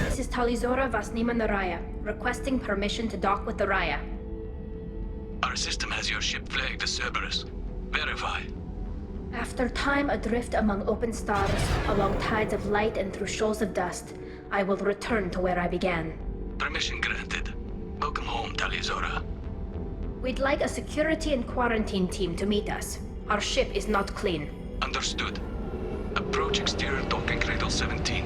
This is Tali Vasnima Naraya, requesting permission to dock with the Raya. Our system has your ship flagged as Cerberus. Verify. After time adrift among open stars, along tides of light and through shoals of dust, I will return to where I began. Permission granted. Welcome home, Tali. We'd like a security and quarantine team to meet us. Our ship is not clean. Understood. Approach exterior docking cradle 17.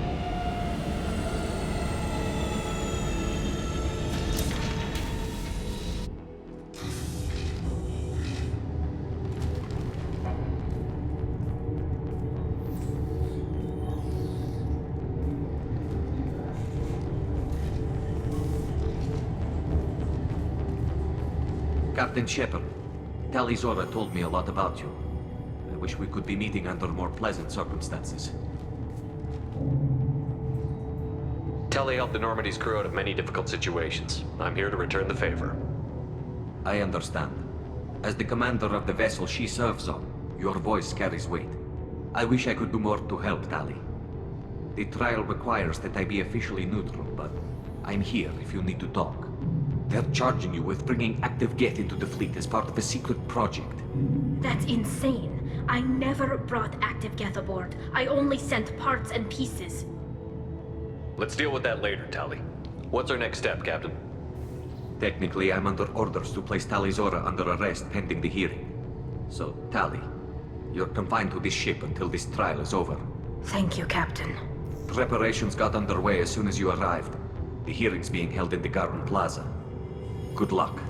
Captain Shepard, Tali told me a lot about you. I wish we could be meeting under more pleasant circumstances. Tali helped the Normandy's crew out of many difficult situations. I'm here to return the favor. I understand. As the commander of the vessel she serves on, your voice carries weight. I wish I could do more to help Tali. The trial requires that I be officially neutral, but I'm here if you need to talk. They're charging you with bringing active Geth into the fleet as part of a secret project. That's insane. I never brought active Geth aboard. I only sent parts and pieces. Let's deal with that later, Tali. What's our next step, Captain? Technically, I'm under orders to place Tali under arrest pending the hearing. So, Tali, you're confined to this ship until this trial is over. Thank you, Captain. Preparations got underway as soon as you arrived. The hearing's being held in the Garden Plaza. Good luck.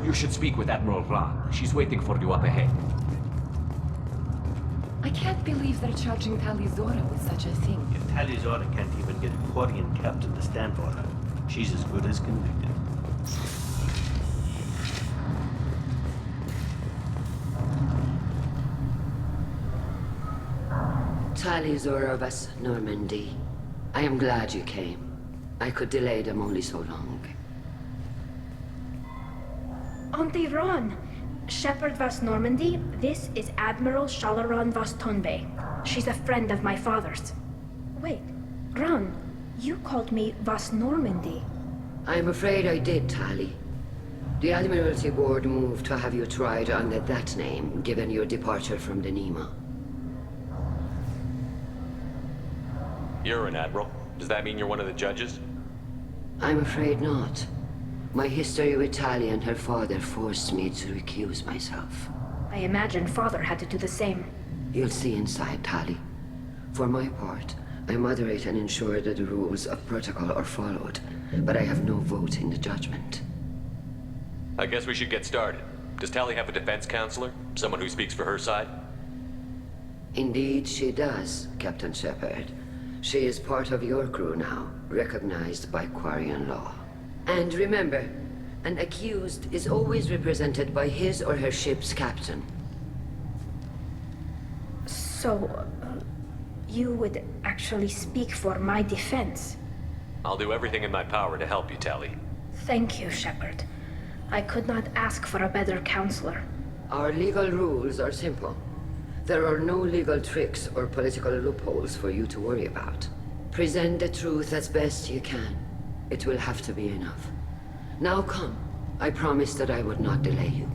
You should speak with Admiral Ra. She's waiting for you up ahead. I can't believe they're charging Tali with such a thing. If Tali can't even get a Quarian captain to stand for her, she's as good as convicted. Tali Vas Normandy. I am glad you came. I could delay them only so long. Auntie Ron! Shepard Vas Normandy, this is Admiral Shalaran Vas Tonbe. She's a friend of my father's. Wait, Ron, you called me Vas Normandy. I'm afraid I did, Tali. The Admiralty Board moved to have you tried under that name, given your departure from the Nima. You're an admiral. Does that mean you're one of the judges? I'm afraid not. My history with Tali and her father forced me to recuse myself. I imagine father had to do the same. You'll see inside, Tali. For my part, I moderate and ensure that the rules of protocol are followed, but I have no vote in the judgment. I guess we should get started. Does Tali have a defense counselor? Someone who speaks for her side? Indeed, she does, Captain Shepard. She is part of your crew now, recognized by Quarian law. And remember, an accused is always represented by his or her ship's captain. So, you would actually speak for my defense? I'll do everything in my power to help you, Tali. Thank you, Shepard. I could not ask for a better counselor. Our legal rules are simple. There are no legal tricks or political loopholes for you to worry about. Present the truth as best you can. It will have to be enough. Now come. I promised that I would not delay you.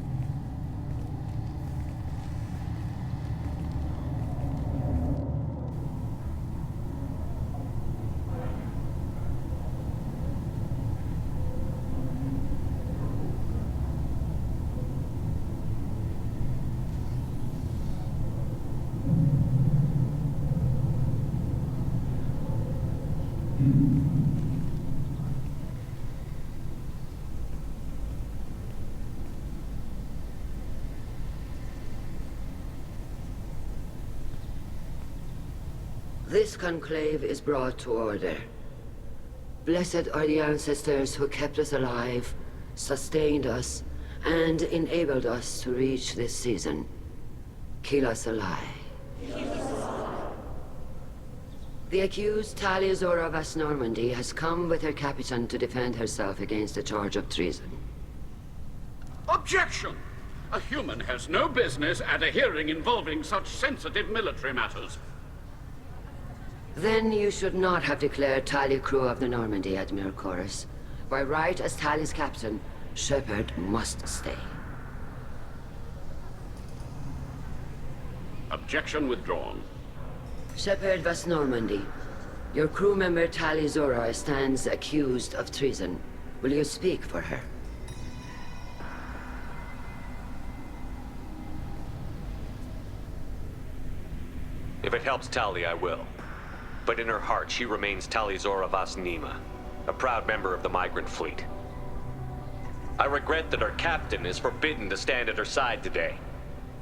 This conclave is brought to order. Blessed are the ancestors who kept us alive, sustained us, and enabled us to reach this season. Keep us alive. The accused Tali Zora Vas Normandy has come with her captain to defend herself against the charge of treason. Objection! A human has no business at a hearing involving such sensitive military matters. Then you should not have declared Tali crew of the Normandy, Admiral Chorus. By right as Tali's captain, Shepard must stay. Objection withdrawn. Shepard Vas Normandy, your crew member Tali Zora stands accused of treason. Will you speak for her? If it helps Tali, I will. But in her heart, she remains Tali Zora Vas Nima, a proud member of the migrant fleet. I regret that our captain is forbidden to stand at her side today.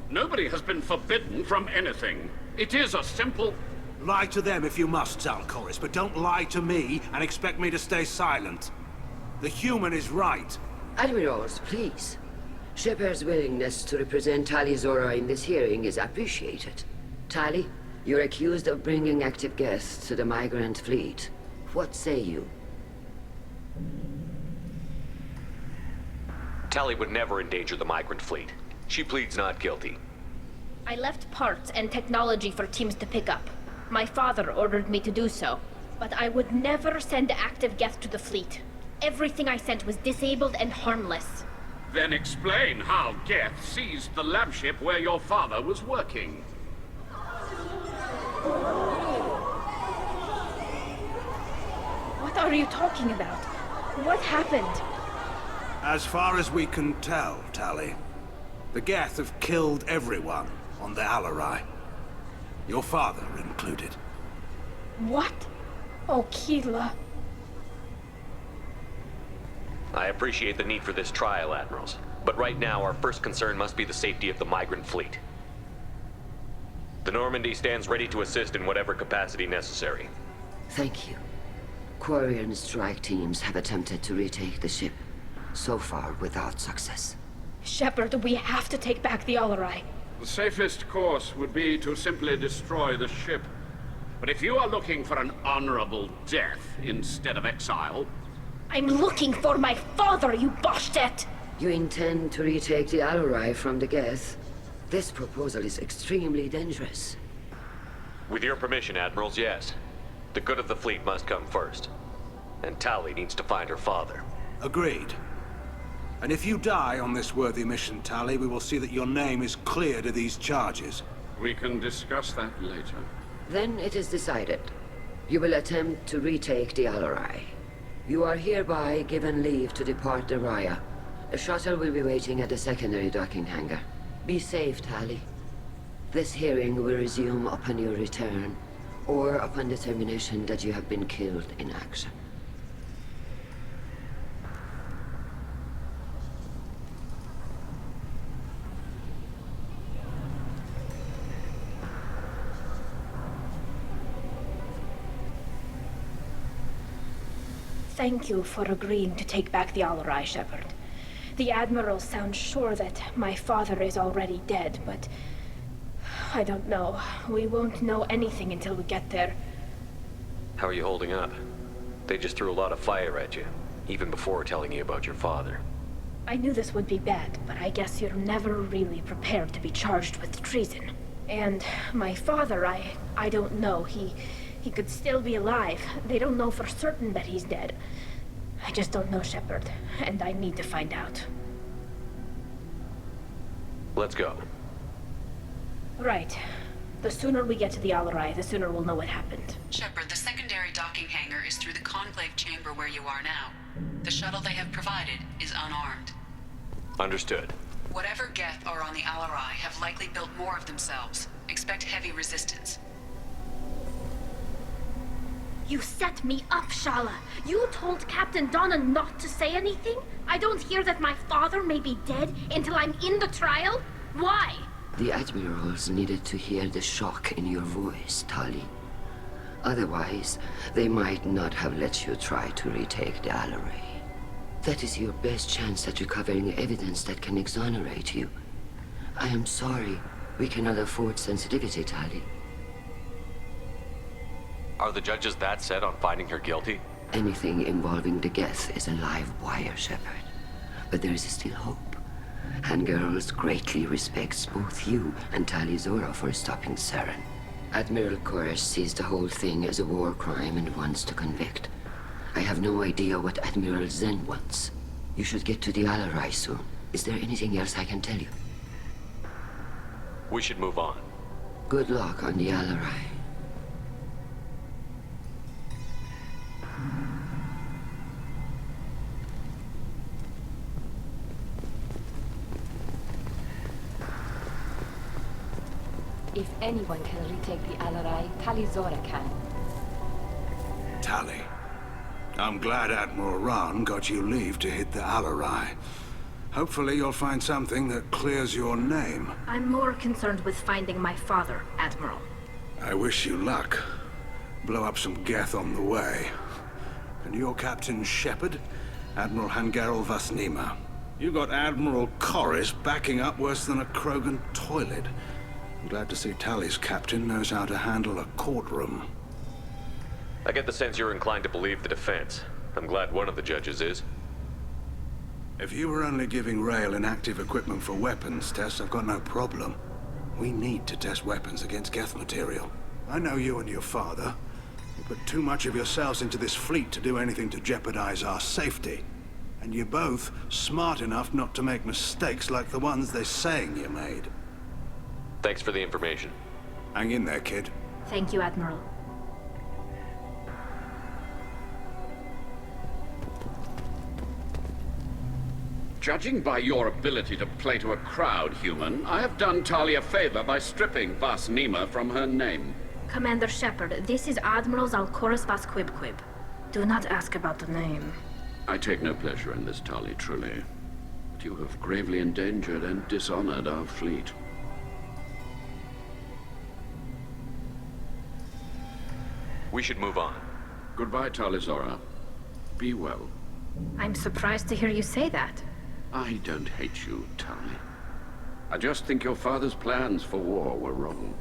Nobody has been forbidden from anything. It is a simple... Lie to them if you must, Zalcoris, but don't lie to me and expect me to stay silent. The human is right. Admirals, please. Shepard's willingness to represent Tali Zora in this hearing is appreciated. Tali, you're accused of bringing active guests to the migrant fleet. What say you? Tali would never endanger the migrant fleet. She pleads not guilty. I left parts and technology for teams to pick up. My father ordered me to do so. But I would never send active guests to the fleet. Everything I sent was disabled and harmless. Then explain how Geth seized the lab ship where your father was working. What are you talking about? What happened? As far as we can tell, Tali, the Geth have killed everyone on the Alarai. Your father included. What? Oh, Keela. I appreciate the need for this trial, Admirals. But right now, our first concern must be the safety of the migrant fleet. The Normandy stands ready to assist in whatever capacity necessary. Thank you. Quarian strike teams have attempted to retake the ship, so far without success. Shepard, we have to take back the Alarai. The safest course would be to simply destroy the ship. But if you are looking for an honorable death instead of exile... I'm looking for my father, you bastet! You intend to retake the Alarai from the Geth? This proposal is extremely dangerous. With your permission, Admirals, yes. The good of the fleet must come first. And Tali needs to find her father. Agreed. And if you die on this worthy mission, Tali, we will see that your name is cleared of these charges. We can discuss that later. Then it is decided. You will attempt to retake the Alarai. You are hereby given leave to depart the Raya. A shuttle will be waiting at the secondary docking hangar. Be safe, Tali. This hearing will resume upon your return, or upon determination that you have been killed in action. Thank you for agreeing to take back the Alarai, Shepard. The Admiral sounds sure that my father is already dead, but... I don't know. We won't know anything until we get there. How are you holding up? They just threw a lot of fire at you, even before telling you about your father. I knew this would be bad, but I guess you're never really prepared to be charged with treason. And my father, I don't know. He could still be alive. They don't know for certain that he's dead. I just don't know, Shepard, and I need to find out. Let's go. Right. The sooner we get to the Alarai, the sooner we'll know what happened. Shepard, the secondary docking hangar is through the conclave chamber where you are now. The shuttle they have provided is unarmed. Understood. Whatever Geth are on the Alarai have likely built more of themselves. Expect heavy resistance. You set me up, Shala. You told Captain Donna not to say anything? I don't hear that my father may be dead until I'm in the trial? Why? The Admirals needed to hear the shock in your voice, Tali. Otherwise, they might not have let you try to retake the Alarai. That is your best chance at recovering evidence that can exonerate you. I am sorry. We cannot afford sensitivity, Tali. Are the judges that set on finding her guilty? Anything involving the Geth is a live wire, Shepard. But there is still hope. Handgirls greatly respects both you and Tali Zora for stopping Saren. Admiral Koresh sees the whole thing as a war crime and wants to convict. I have no idea what Admiral Zen wants. You should get to the Alarai soon. Is there anything else I can tell you? We should move on. Good luck on the Alarai. If anyone can retake the Alarai, Tali Zora can. Tali. I'm glad Admiral Rahn got you leave to hit the Alarai. Hopefully you'll find something that clears your name. I'm more concerned with finding my father, Admiral. I wish you luck. Blow up some Geth on the way. And your Captain Shepard? Admiral Hangarel Vasnima. You got Admiral Corris backing up worse than a Krogan toilet. I'm glad to see Tali's captain knows how to handle a courtroom. I get the sense you're inclined to believe the defense. I'm glad one of the judges is. If you were only giving Rail inactive equipment for weapons tests, I've got no problem. We need to test weapons against Geth material. I know you and your father. You put too much of yourselves into this fleet to do anything to jeopardize our safety. And you're both smart enough not to make mistakes like the ones they're saying you made. Thanks for the information. Hang in there, kid. Thank you, Admiral. Judging by your ability to play to a crowd, human, I have done Tali a favor by stripping Vasnima from her name. Commander Shepard, this is Admiral Zalkoris Vasquibquib. Do not ask about the name. I take no pleasure in this, Tali, truly. But you have gravely endangered and dishonored our fleet. We should move on. Goodbye, Tali Zora. Be well. I'm surprised to hear you say that. I don't hate you, Tali. I just think your father's plans for war were wrong.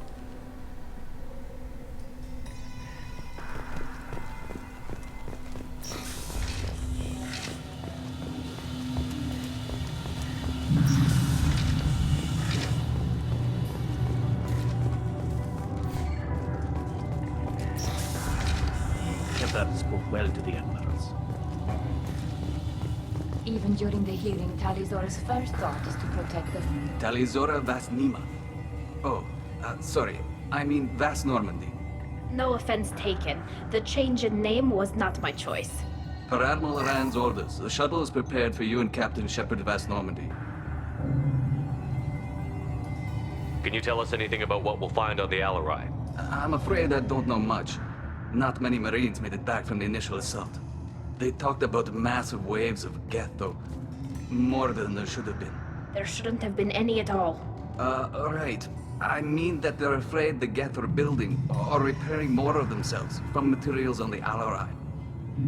Shepard spoke well to the admirals. Even during the hearing, Tali Zora's first thought is to protect the... Tali Zora Vasnima. Oh, sorry. I mean Vas Normandy. No offense taken. The change in name was not my choice. Per Admiral Rand's orders, the shuttle is prepared for you and Captain Shepard Vas Normandy. Can you tell us anything about what we'll find on the Alarai? I'm afraid I don't know much. Not many Marines made it back from the initial assault. They talked about massive waves of Geth, though. More than there should have been. There shouldn't have been any at all. Right. I mean that they're afraid the Geth are building or repairing more of themselves from materials on the Alarai.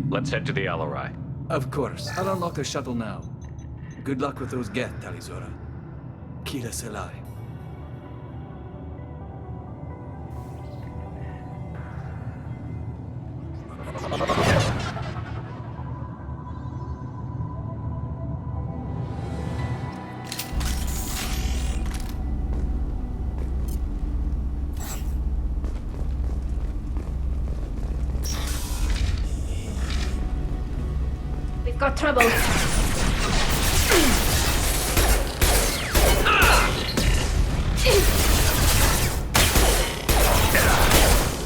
Let's head to the Alarai. Of course. I'll unlock the shuttle now. Good luck with those Geth, Tali Zora. Kila Selai. We've got trouble.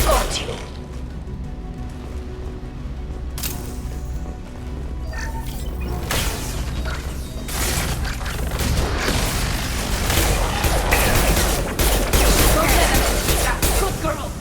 Got you. Good girl.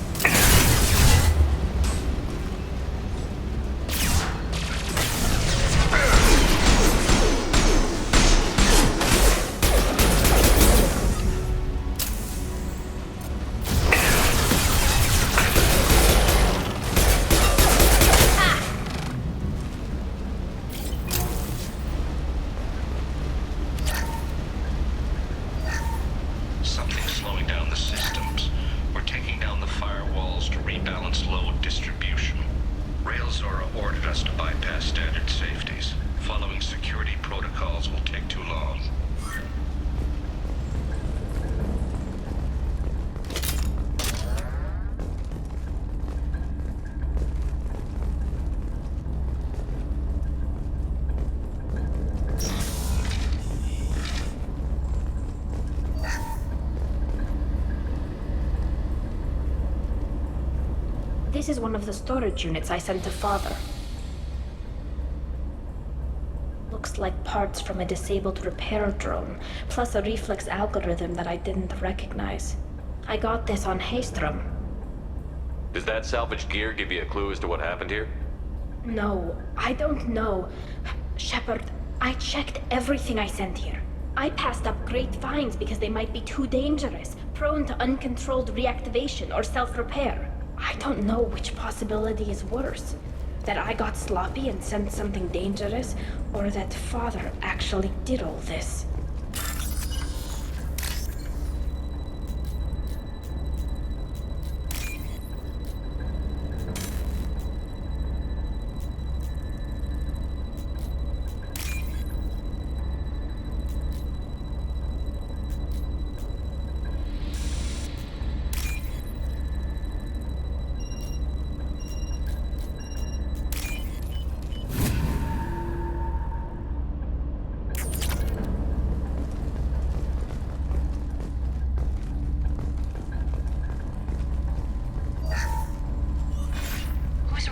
This is one of the storage units I sent to Father. Looks like parts from a disabled repair drone, plus a reflex algorithm that I didn't recognize. I got this on Haystrom. Does that salvaged gear give you a clue as to what happened here? No, I don't know. Shepard, I checked everything I sent here. I passed up great finds because they might be too dangerous, prone to uncontrolled reactivation or self-repair. I don't know which possibility is worse. That I got sloppy and sent something dangerous, or that Father actually did all this.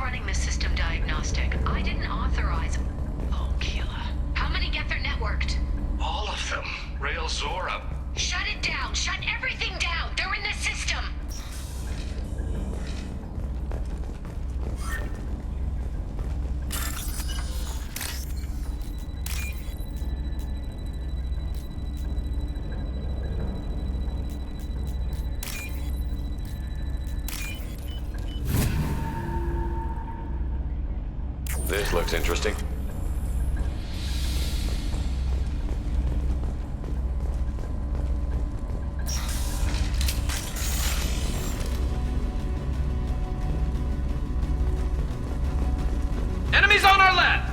Running the system diagnostic. I didn't authorize. Oh, killer. How many Gethard networked? All of them. Rail Zora. Shut it down! Shut everything down! They're in the system! This looks interesting. Enemies on our left!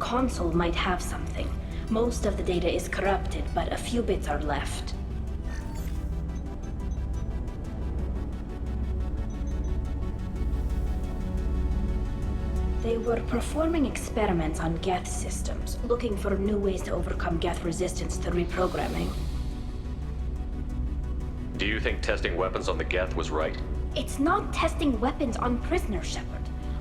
console might have something. Most of the data is corrupted, but a few bits are left. They were performing experiments on Geth systems, looking for new ways to overcome Geth resistance to reprogramming. Do you think testing weapons on the Geth was right? It's not testing weapons on prisoners, Shepard.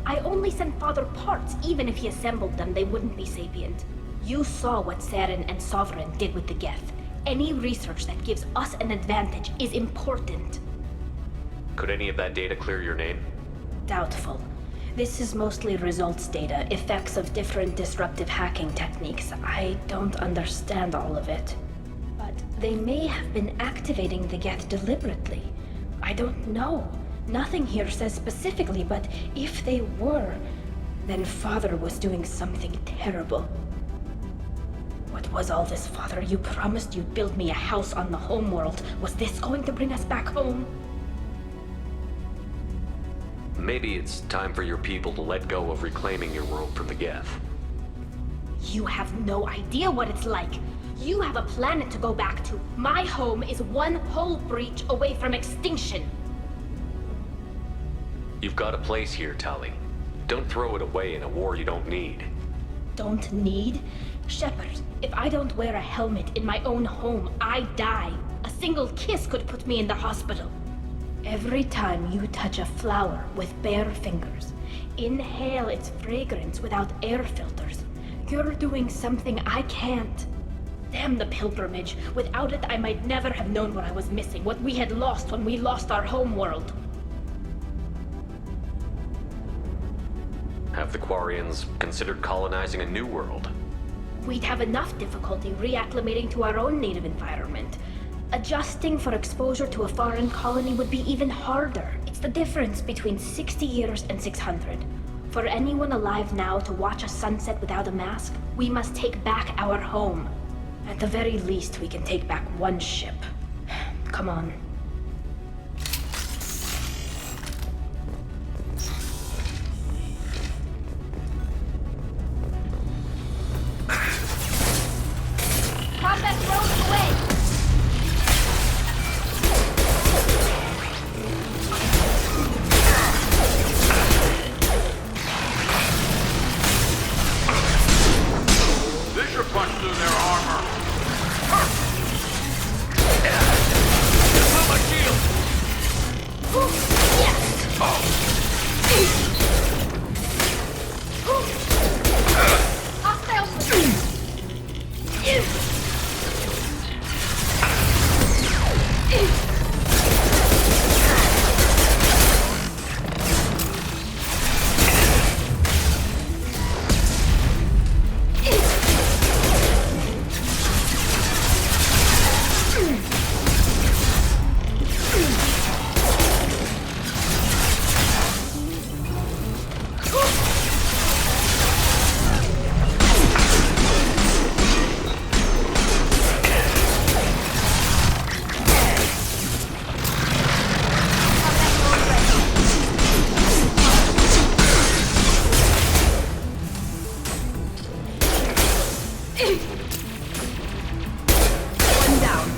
I only sent Father parts. Even if he assembled them, they wouldn't be sapient. You saw what Saren and Sovereign did with the Geth. Any research that gives us an advantage is important. Could any of that data clear your name? Doubtful. This is mostly results data, effects of different disruptive hacking techniques. I don't understand all of it. But they may have been activating the Geth deliberately. I don't know. Nothing here says specifically, but if they were, then Father was doing something terrible. What was all this, Father? You promised you'd build me a house on the homeworld. Was this going to bring us back home? Maybe it's time for your people to let go of reclaiming your world from the Geth. You have no idea what it's like. You have a planet to go back to. My home is one hull breach away from extinction. You've got a place here, Tali. Don't throw it away in a war you don't need. Don't need? Shepard, if I don't wear a helmet in my own home, I die. A single kiss could put me in the hospital. Every time you touch a flower with bare fingers, inhale its fragrance without air filters, you're doing something I can't. Damn the pilgrimage. Without it, I might never have known what I was missing, what we had lost when we lost our homeworld. Have the Quarians considered colonizing a new world? We'd have enough difficulty reacclimating to our own native environment. Adjusting for exposure to a foreign colony would be even harder. It's the difference between 60 years and 600. For anyone alive now to watch a sunset without a mask, we must take back our home. At the very least, we can take back one ship. Come on. Combat drones away! This should punch through their armor. My shield! One down.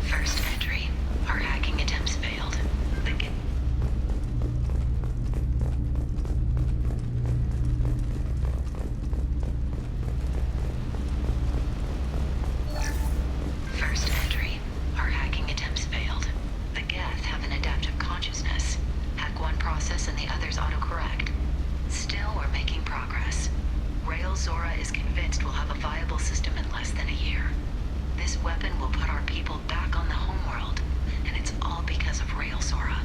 First entry. Our hacking attempts failed. First entry. Our hacking attempts failed. The Geth have an adaptive consciousness. Hack one process and the others autocorrect. Still, we're making progress. Rail Zora is convinced we'll have a viable system in less than a year. This weapon will put our people back on the homeworld, and it's all because of Rail Zora.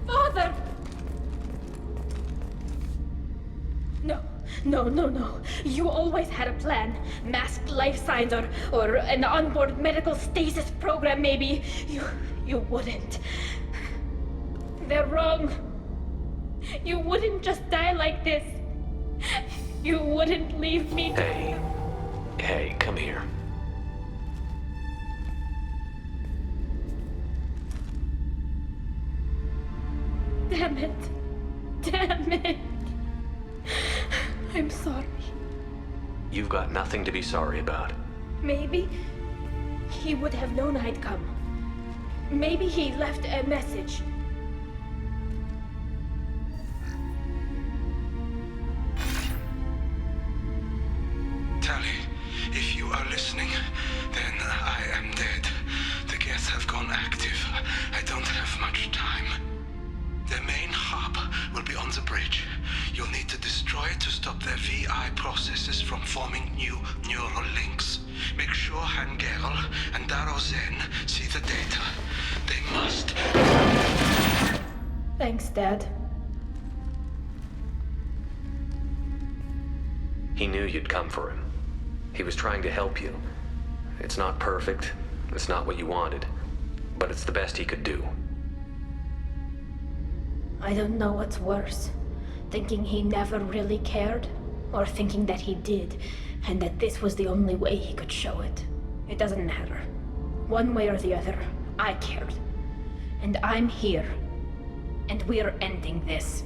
Father! No. You always had a plan. Masked life signs or an onboard medical stasis program, maybe. You wouldn't. They're wrong. You wouldn't just die like this. You wouldn't leave me. Hey, come here. Damn it. I'm sorry. You've got nothing to be sorry about. Maybe he would have known I'd come. Maybe he left a message. Tali, if you are listening, then I am dead. The Geth have gone active. I don't have much time. The main hub will be on the bridge. You'll need to destroy it to stop their VI processes from forming new neural links. Make sure Hangerl and Daro Zen see the data. They must. Thanks, Dad. He knew you'd come for him. He was trying to help you. It's not perfect. It's not what you wanted. But it's the best he could do. I don't know what's worse. Thinking he never really cared, or thinking that he did, and that this was the only way he could show it. It doesn't matter. One way or the other, I cared. And I'm here. And we're ending this.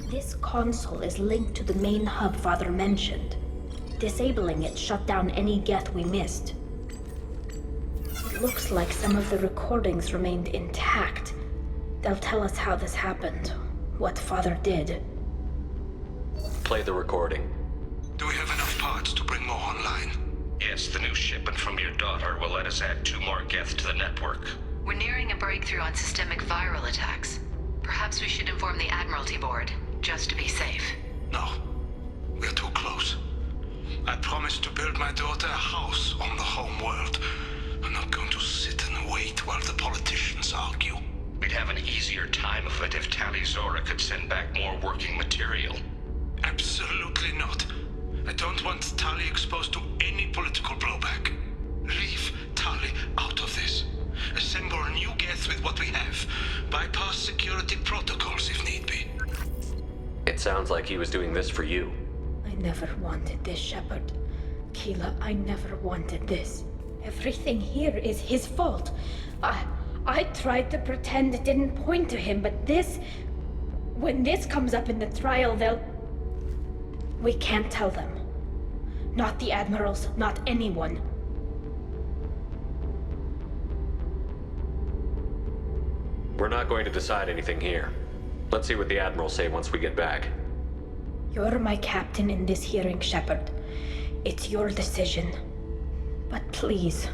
This console is linked to the main hub Father mentioned. Disabling it shut down any Geth we missed. It looks like some of the recordings remained intact. They'll tell us how this happened, what Father did. Play the recording. Do we have enough parts to bring more online? Yes, the new shipment from your daughter will let us add 2 more Geth to the network. We're nearing a breakthrough on systemic viral attacks. Perhaps we should inform the Admiralty Board, just to be safe. No. We're too close. I promised to build my daughter a house on the home world. I'm not going to sit and wait while the politicians argue. We'd have an easier time of it if Tali Zora could send back more working material. Absolutely not. I don't want Tali exposed to any political blowback. Leave Tali out of this. Assemble new Geth with what we have. Bypass security protocols if need be. It sounds like he was doing this for you. I never wanted this, Shepard. Keela, I never wanted this. Everything here is his fault. I tried to pretend it didn't point to him, but this... When this comes up in the trial, they'll... We can't tell them. Not the admirals, not anyone. We're not going to decide anything here. Let's see what the Admirals say once we get back. You're my captain in this hearing, Shepard. It's your decision. But please,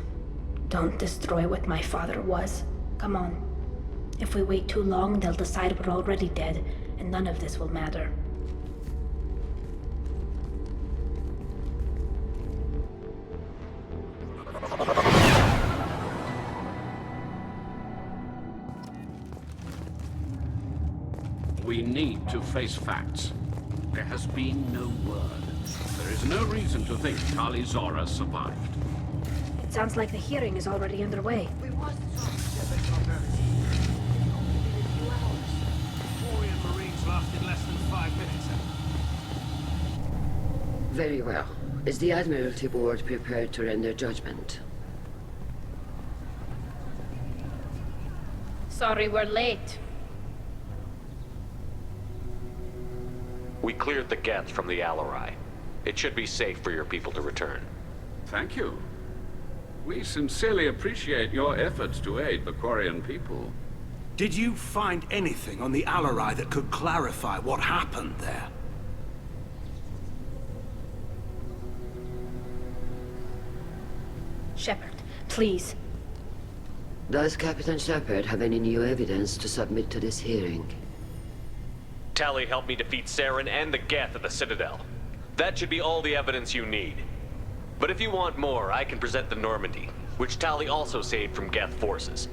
don't destroy what my father was. Come on. If we wait too long, they'll decide we're already dead, and none of this will matter. We need to face facts. There has been no word. There is no reason to think Tali Zora survived. It sounds like the hearing is already underway. Marines lasted less than 5 minutes. Very well. Is the Admiralty Board prepared to render judgment? Sorry we're late. We cleared the Geth from the Alarai. It should be safe for your people to return. Thank you. We sincerely appreciate your efforts to aid the Quarian people. Did you find anything on the Alarai that could clarify what happened there? Shepard, please. Does Captain Shepard have any new evidence to submit to this hearing? Tali helped me defeat Saren and the Geth at the Citadel. That should be all the evidence you need. But if you want more, I can present the Normandy, which Tali also saved from Geth forces,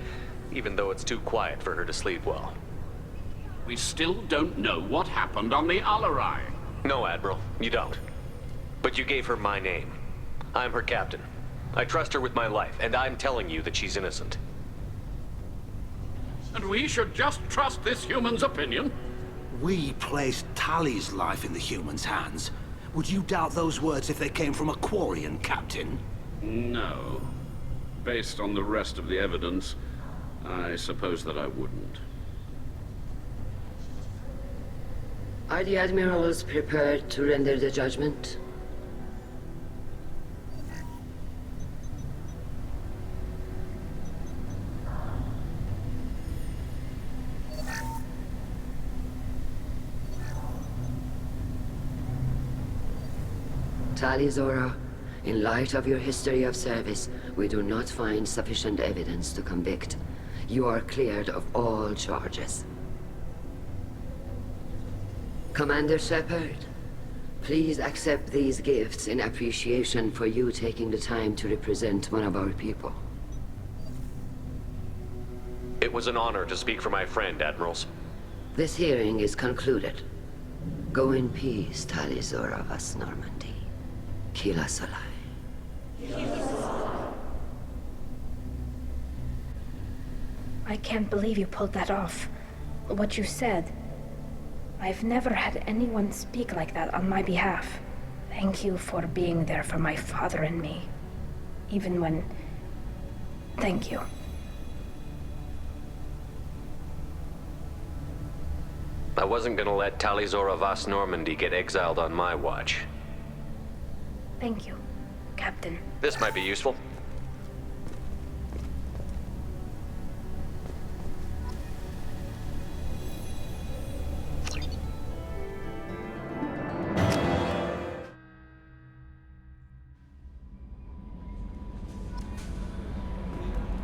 even though it's too quiet for her to sleep well. We still don't know what happened on the Alarai. No, Admiral, you don't. But you gave her my name. I'm her captain. I trust her with my life, and I'm telling you that she's innocent. And we should just trust this human's opinion? We placed Tali's life in the humans' hands. Would you doubt those words if they came from a Quarian, Captain? No. Based on the rest of the evidence, I suppose that I wouldn't. Are the Admirals prepared to render the judgment? Tali Zora, in light of your history of service, we do not find sufficient evidence to convict. You are cleared of all charges. Commander Shepard, please accept these gifts in appreciation for you taking the time to represent one of our people. It was an honor to speak for my friend, Admirals. This hearing is concluded. Go in peace, Tali Zora vas Normandy. Kila Solai. I can't believe you pulled that off. What you said. I've never had anyone speak like that on my behalf. Thank you for being there for my father and me. Even when... Thank you. I wasn't gonna let Tali Zora vas Normandy get exiled on my watch. Thank you, Captain. This might be useful.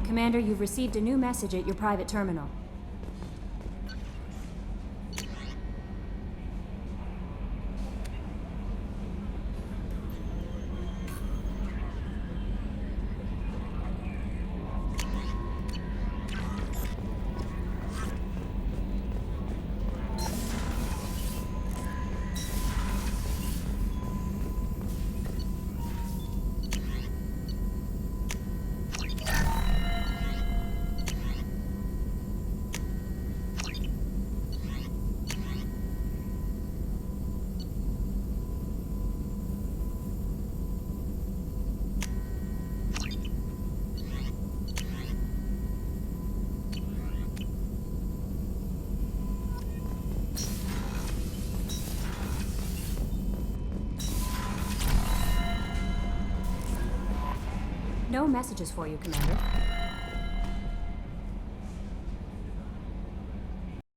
Commander, you've received a new message at your private terminal. no messages for you, Commander.